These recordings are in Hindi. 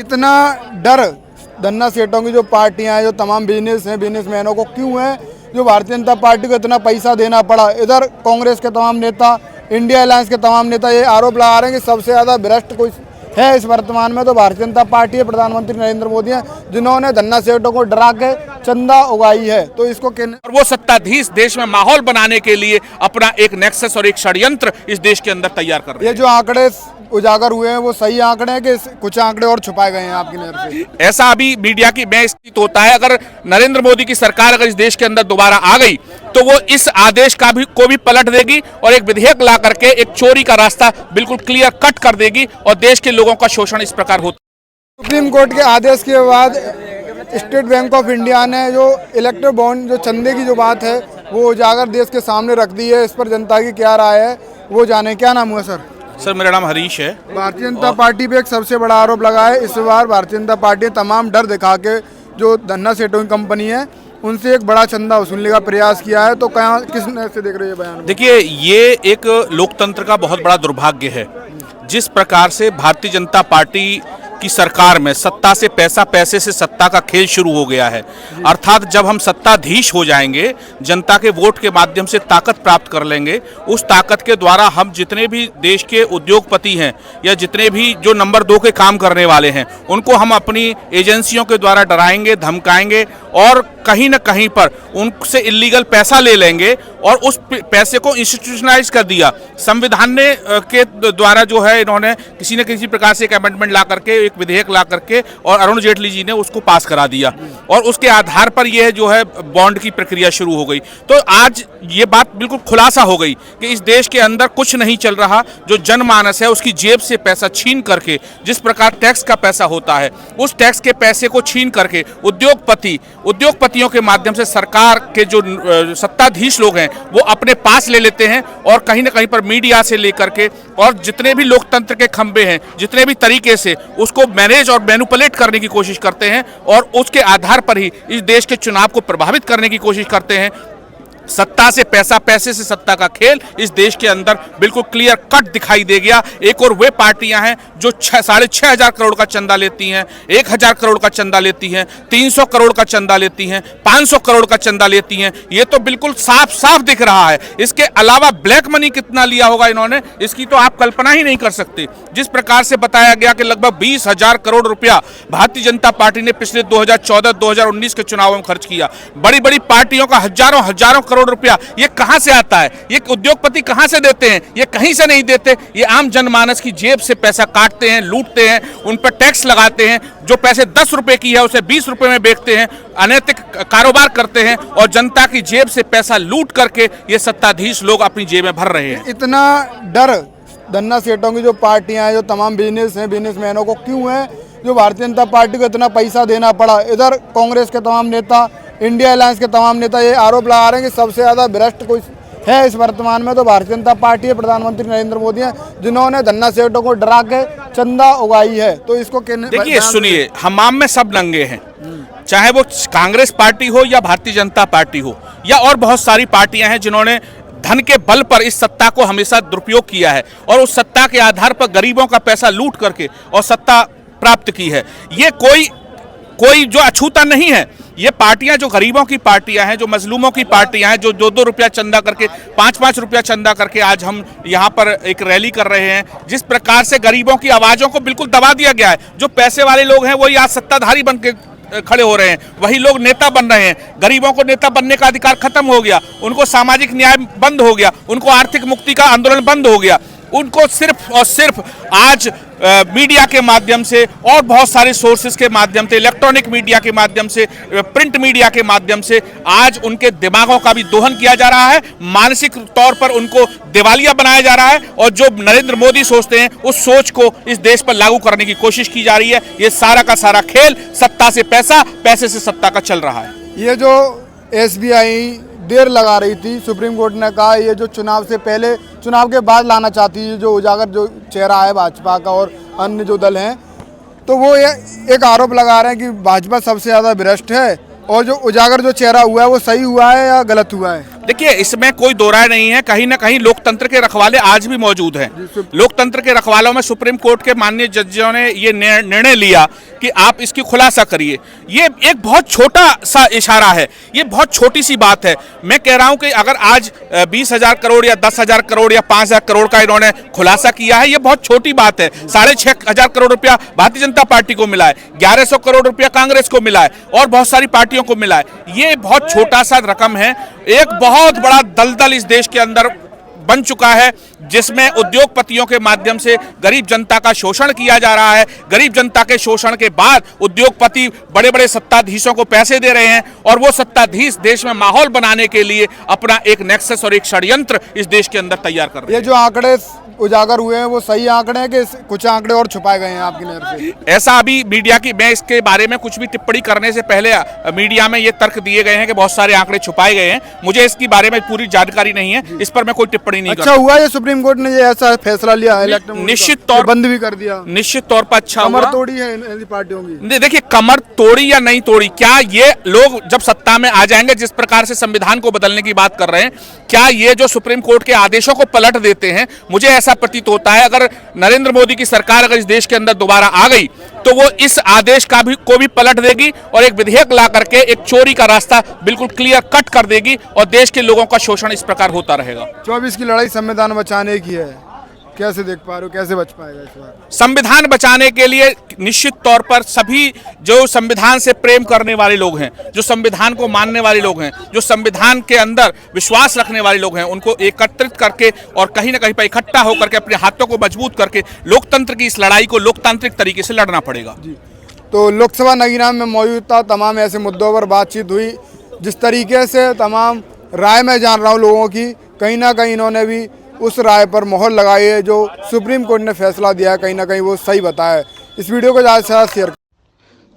इतना डर धन्ना सेठों की जो पार्टियां हैं, जो तमाम बिजनेस हैं, बिजनेसमैनों को क्यों है जो भारतीय जनता पार्टी को इतना पैसा देना पड़ा। इधर कांग्रेस के तमाम नेता, इंडिया अलायंस के तमाम नेता ये आरोप लगा रहे हैं कि सबसे ज़्यादा भ्रष्ट कोई है इस वर्तमान में तो भारतीय जनता पार्टी है, प्रधानमंत्री नरेंद्र मोदी हैं, जिन्होंने धन्ना सेठों को डरा के चंदा उगाई है। तो इसको और वो सत्ताधीश देश में माहौल बनाने के लिए अपना एक नेक्सस और एक षड्यंत्र इस देश के अंदर तैयार कर रहे हैं। ये जो आंकड़े उजागर हुए हैं वो सही आंकड़े हैं कि कुछ आंकड़े और छुपाए गए हैं आपकी नजर से? ऐसा अभी मीडिया की में स्थित होता है। अगर नरेंद्र मोदी की सरकार अगर इस देश के अंदर दोबारा आ गई तो वो इस आदेश को भी पलट देगी और एक विधेयक ला करके एक चोरी का रास्ता बिल्कुल क्लियर कट कर देगी और देश के लोगों का शोषण इस प्रकार होता है। सुप्रीम कोर्ट के आदेश के बाद स्टेट बैंक ऑफ इंडिया ने जो इलेक्ट्रो बॉन्ड जो चंदे की जो बात है वो उजागर देश के सामने रख दी है। इस पर जनता की क्या राय है वो जाने। क्या नाम हुआ सर? सर मेरा नाम हरीश है। भारतीय जनता पार्टी पे एक सबसे बड़ा आरोप लगा है इस बार भारतीय जनता पार्टी तमाम डर दिखा के जो धन्ना सेठों की कंपनी है उनसे एक बड़ा चंदा वसूलने का प्रयास किया है। तो क्या किस नजर से देख रहे हैं बयान? देखिए, ये एक लोकतंत्र का बहुत बड़ा दुर्भाग्य है। जिस प्रकार से भारतीय जनता पार्टी की सरकार में सत्ता से पैसा, पैसे से सत्ता का खेल शुरू हो गया है। अर्थात जब हम सत्ताधीश हो जाएंगे, जनता के वोट के माध्यम से ताकत प्राप्त कर लेंगे, उस ताकत के द्वारा हम जितने भी देश के उद्योगपति हैं या जितने भी जो नंबर 2 के काम करने वाले हैं उनको हम अपनी एजेंसियों के द्वारा डराएंगे, धमकाएंगे और कहीं ना कहीं पर उनसे इलीगल पैसा ले लेंगे और उस पैसे को इंस्टीट्यूशनलाइज कर दिया। संविधान ने के द्वारा जो है इन्होंने किसी न किसी प्रकार से एक अमेंडमेंट ला करके, एक विधेयक ला करके और अरुण जेटली जी ने उसको पास करा दिया और उसके आधार पर यह जो है बॉन्ड की प्रक्रिया शुरू हो गई। तो आज ये बात बिल्कुल खुलासा हो गई कि इस देश के अंदर कुछ नहीं चल रहा। जो जनमानस है उसकी जेब से पैसा छीन करके, जिस प्रकार टैक्स का पैसा होता है उस टैक्स के पैसे को छीन करके उद्योगपतियों के माध्यम से सरकार के जो सत्ताधीश लोग हैं वो अपने पास ले लेते हैं और कहीं ना कहीं पर मीडिया से लेकर के और जितने भी लोकतंत्र के खंभे हैं, जितने भी तरीके से उसको मैनेज और मैनिपुलेट करने की कोशिश करते हैं और उसके आधार पर ही इस देश के चुनाव को प्रभावित करने की कोशिश करते हैं। सत्ता से पैसा, पैसे से सत्ता का खेल इस देश के अंदर बिल्कुल क्लियर कट दिखाई दे गया। एक और वे पार्टियां हैं जो 6,500 करोड़ का चंदा लेती हैं, 1,000 करोड़ का चंदा लेती हैं, 300 करोड़ का चंदा लेती हैं, 500 करोड़ का चंदा लेती हैं। ये तो बिल्कुल साफ साफ दिख रहा है। इसके अलावा ब्लैक मनी कितना लिया होगा इन्होंने, इसकी तो आप कल्पना ही नहीं कर सकते। जिस प्रकार से बताया गया कि लगभग 20,000 करोड़ रुपया भारतीय जनता पार्टी ने पिछले 2014-2019 के चुनावों में खर्च किया। बड़ी बड़ी पार्टियों का हजारों करोड़ रुपया ये कहां से आता है? ये उद्योगपति कहां से देते हैं? ये कहीं से नहीं देते। ये आम जनमानस की जेब से पैसा काटते हैं, लूटते हैं, उन पर टैक्स लगाते हैं। जो पैसे 10 रुपए की है उसे 20 रुपए में बेचते हैं, अनैतिक कारोबार करते हैं और जनता की जेब से पैसा लूट करके ये सत्ताधीश लोग अपनी जेब में भर रहे हैं। इतना डर धन्ना सेठों की जो पार्टियां हैं, जो तमाम बिजनेस हैं, बिजनेसमैनों को क्यों है जो भारतीय जनता पार्टी को इतना पैसा देना पड़ा। इधर कांग्रेस के तमाम नेता, इंडिया अलायंस के तमाम नेता ये आरोप लगा रहे हैं कि सबसे ज़्यादा भ्रष्ट कोई है इस वर्तमान में तो भारतीय जनता पार्टी है, प्रधानमंत्री नरेंद्र मोदी हैं, जिन्होंने धन्ना सेठों को डरा के चंदा उगाई है। तो इसको देखिए, सुनिए, हमाम में सब नंगे हैं, चाहे वो कांग्रेस पार्टी हो या भारतीय जनता पार्टी हो या और बहुत सारी पार्टियां हैं जिन्होंने धन के बल पर इस सत्ता को हमेशा दुरुपयोग किया है और उस सत्ता के आधार पर गरीबों का पैसा लूट करके और सत्ता प्राप्त की है। ये कोई जो अछूता नहीं है। ये पार्टियां जो गरीबों की पार्टियां हैं, जो मजलूमों की पार्टियां हैं, जो 2-2 रुपया चंदा करके, 5-5 रुपया चंदा करके आज हम यहाँ पर एक रैली कर रहे हैं। जिस प्रकार से गरीबों की आवाज़ों को बिल्कुल दबा दिया गया है। जो पैसे वाले लोग हैं वही आज सत्ताधारी बन के खड़े हो रहे हैं, वही लोग नेता बन रहे हैं। गरीबों को नेता बनने का अधिकार खत्म हो गया, उनको सामाजिक न्याय बंद हो गया, उनको आर्थिक मुक्ति का आंदोलन बंद हो गया। उनको सिर्फ और सिर्फ आज मीडिया के माध्यम से और बहुत सारे सोर्सेज के माध्यम से, इलेक्ट्रॉनिक मीडिया के माध्यम से, प्रिंट मीडिया के माध्यम से आज उनके दिमागों का भी दोहन किया जा रहा है। मानसिक तौर पर उनको दिवालिया बनाया जा रहा है और जो नरेंद्र मोदी सोचते हैं उस सोच को इस देश पर लागू करने की कोशिश की जा रही है। ये सारा का सारा खेल सत्ता से पैसा, पैसे से सत्ता का चल रहा है। ये जो SBI देर लगा रही थी, सुप्रीम कोर्ट ने कहा ये जो चुनाव से पहले, चुनाव के बाद लाना चाहती है, जो उजागर जो चेहरा है भाजपा का और अन्य जो दल हैं, तो वो एक आरोप लगा रहे हैं कि भाजपा सबसे ज़्यादा भ्रष्ट है और जो उजागर जो चेहरा हुआ है वो सही हुआ है या गलत हुआ है? देखिए, इसमें कोई दो राय नहीं है, कहीं ना कहीं लोकतंत्र के रखवाले आज भी मौजूद हैं। लोकतंत्र के रखवालों में सुप्रीम कोर्ट के माननीय जजों ने ये निर्णय लिया कि आप इसकी खुलासा करिए। ये एक बहुत छोटा सा इशारा है, ये बहुत छोटी सी बात है। मैं कह रहा हूं कि अगर आज 20,000 करोड़ या 10,000 करोड़ या 5,000 करोड़ का इन्होंने खुलासा किया है, ये बहुत छोटी बात है। 6,500 करोड़ रुपया भारतीय जनता पार्टी को मिला है, 1,100 करोड़ रुपया कांग्रेस को मिला है और बहुत सारी पार्टियों को मिला है। ये बहुत छोटा सा रकम है। एक बहुत बड़ा दलदल इस देश के अंदर बन चुका है, जिसमें उद्योगपतियों के माध्यम से गरीब जनता का शोषण किया जा रहा है। गरीब जनता के शोषण के बाद उद्योगपति बड़े बड़े सत्ताधीशों को पैसे दे रहे हैं और वो सत्ताधीश देश में माहौल बनाने के लिए अपना एक नेक्सस और एक षड्यंत्र इस देश के अंदर तैयार कर रहे हैं। ये जो आंकड़े उजागर हुए हैं वो सही आंकड़े हैं कि कुछ आंकड़े और छुपाए गए हैं आपकी नजर से? ऐसा अभी मीडिया की, मैं इसके बारे में कुछ भी टिप्पणी करने से पहले मीडिया में ये तर्क दिए गए हैं कि बहुत सारे आंकड़े छुपाए गए हैं। मुझे इसके बारे में पूरी जानकारी नहीं है, इस पर मैं कोई टिप्पणी नहीं अच्छा हुआ ये सुप्रीम कोर्ट ने ये ऐसा फैसला लिया है, निश्चित तौर बंद भी कर दिया, निश्चित तौर पर अच्छा कमर हुआ। तोड़ी है इन पार्टियों की। देखिए, कमर तोड़ी या नहीं तोड़ी, क्या ये लोग जब सत्ता में आ जाएंगे, जिस प्रकार से संविधान को बदलने की बात कर रहे हैं, क्या ये जो सुप्रीम कोर्ट के आदेशों को पलट देते हैं? मुझे ऐसा प्रतीत होता है अगर नरेंद्र मोदी की सरकार अगर इस देश के अंदर दोबारा आ गई तो वो इस आदेश को भी पलट देगी और एक विधेयक ला करके एक चोरी का रास्ता बिल्कुल क्लियर कट कर देगी और देश के लोगों का शोषण इस प्रकार होता रहेगा। 24 की लड़ाई संविधान बचाने की है, कैसे देख पा रहे हो, कैसे बच पाएगा इस बार? संविधान बचाने के लिए निश्चित तौर पर सभी जो संविधान से प्रेम करने वाले लोग हैं, जो संविधान को मानने वाले लोग हैं, जो संविधान के अंदर विश्वास रखने वाले लोग हैं, उनको एकत्रित करके और कहीं ना कहीं पर इकट्ठा होकर के अपने हाथों को मजबूत करके लोकतंत्र की इस लड़ाई को लोकतांत्रिक तरीके से लड़ना पड़ेगा। जी, तो लोकसभा नगीना में मौजूद था, तमाम ऐसे मुद्दों पर बातचीत हुई। जिस तरीके से तमाम राय मैं जान रहा हूँ लोगों की, कहीं ना कहीं इन्होंने भी उस राय पर मोहर लगाई है जो सुप्रीम कोर्ट ने फैसला दिया है, कहीं ना कहीं वो सही बताया है। इस वीडियो को ज़्यादा से ज़्यादा शेयर।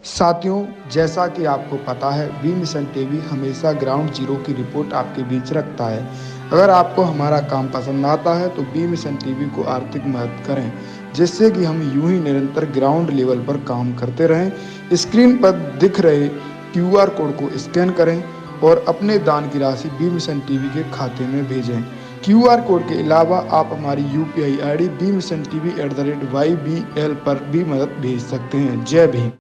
साथियों, जैसा कि आपको पता है, बी मिशन टीवी हमेशा ग्राउंड जीरो की रिपोर्ट आपके बीच रखता है। अगर आपको हमारा काम पसंद आता है तो बी मिशन टीवी को आर्थिक मदद करें, जिससे कि हम यूं ही निरंतर ग्राउंड लेवल पर काम करते रहें। स्क्रीन पर दिख रहे QR कोड को स्कैन करें और अपने दान की राशि बी मिशन टीवी के खाते में भेजें। QR कोड के अलावा आप हमारी UPI ID bmissiontv@ybl पर भी मदद भेज सकते हैं। जय भीम।